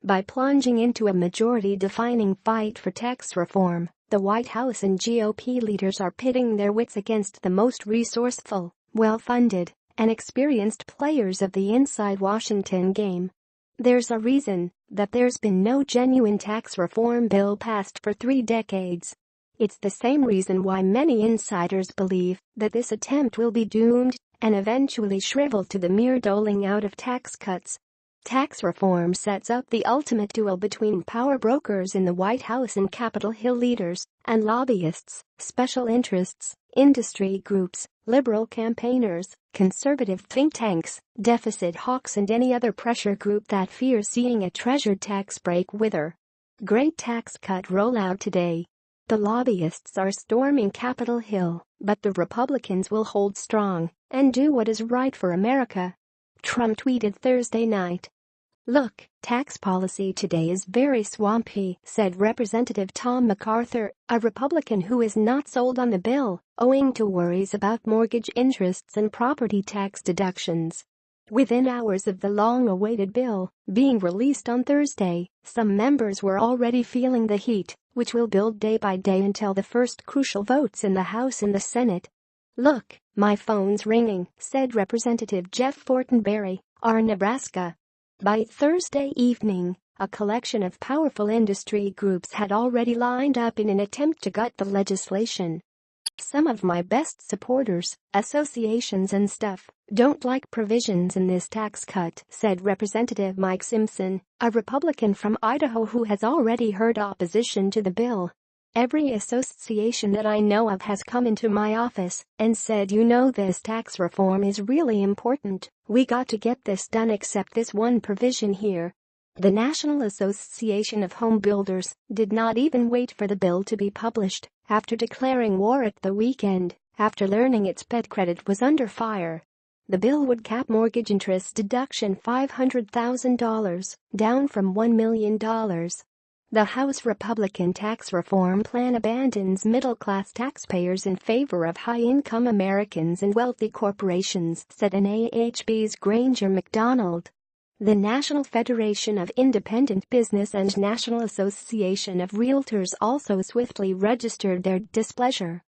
By plunging into a majority-defining fight for tax reform, the White House and GOP leaders are pitting their wits against the most resourceful, well-funded, and experienced players of the inside Washington game. There's a reason that there's been no genuine tax reform bill passed for 3 decades. It's the same reason why many insiders believe that this attempt will be doomed and eventually shrivel to the mere doling out of tax cuts. Tax reform sets up the ultimate duel between power brokers in the White House and Capitol Hill leaders and lobbyists, special interests, industry groups, liberal campaigners, conservative think tanks, deficit hawks and any other pressure group that fears seeing a treasured tax break wither. Great tax cut rollout today. The lobbyists are storming Capitol Hill, but the Republicans will hold strong and do what is right for America. Trump tweeted Thursday night. "Look, tax policy today is very swampy," said Representative Tom MacArthur, a Republican who is not sold on the bill, owing to worries about mortgage interests and property tax deductions. Within hours of the long-awaited bill being released on Thursday, some members were already feeling the heat, which will build day by day until the first crucial votes in the House and the Senate. "Look, my phone's ringing," said Representative Jeff Fortenberry, R. Nebraska. By Thursday evening, a collection of powerful industry groups had already lined up in an attempt to gut the legislation. "Some of my best supporters, associations and stuff, don't like provisions in this tax cut," said Representative Mike Simpson, a Republican from Idaho who has already heard opposition to the bill. "Every association that I know of has come into my office and said, this tax reform is really important. We got to get this done except this one provision here." The National Association of Home Builders did not even wait for the bill to be published after declaring war at the weekend, after learning its pet credit was under fire. The bill would cap mortgage interest deduction $500,000, down from $1 million. The House Republican tax reform plan abandons middle-class taxpayers in favor of high-income Americans and wealthy corporations, said NAHB's Granger McDonald. The National Federation of Independent Business and National Association of Realtors also swiftly registered their displeasure.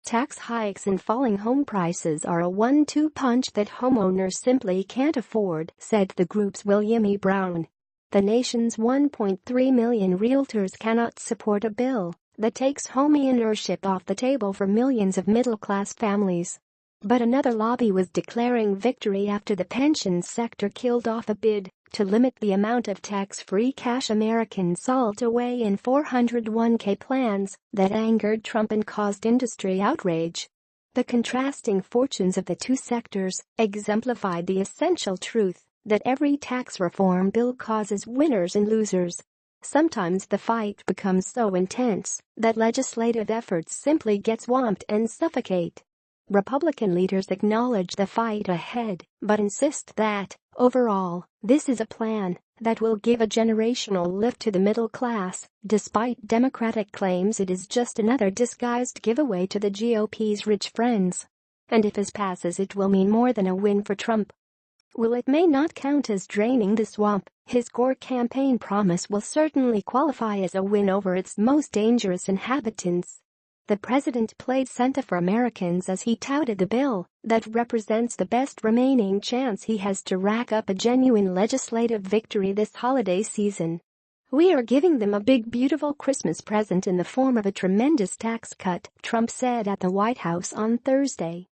Tax hikes and falling home prices are a 1-2 punch that homeowners simply can't afford, said the group's William E. Brown. The nation's 1.3 million realtors cannot support a bill that takes homeownership off the table for millions of middle-class families. But another lobby was declaring victory after the pensions sector killed off a bid to limit the amount of tax-free cash Americans salt away in 401k plans that angered Trump and caused industry outrage. The contrasting fortunes of the two sectors exemplified the essential truth that every tax reform bill causes winners and losers. Sometimes the fight becomes so intense that legislative efforts simply get swamped and suffocate. Republican leaders acknowledge the fight ahead, but insist that, overall, this is a plan that will give a generational lift to the middle class, despite Democratic claims it is just another disguised giveaway to the GOP's rich friends. And if it passes, it will mean more than a win for Trump. While it may not count as draining the swamp, his core campaign promise will certainly qualify as a win over its most dangerous inhabitants. The president played Santa for Americans as he touted the bill that represents the best remaining chance he has to rack up a genuine legislative victory this holiday season. "We are giving them a big beautiful Christmas present in the form of a tremendous tax cut," Trump said at the White House on Thursday.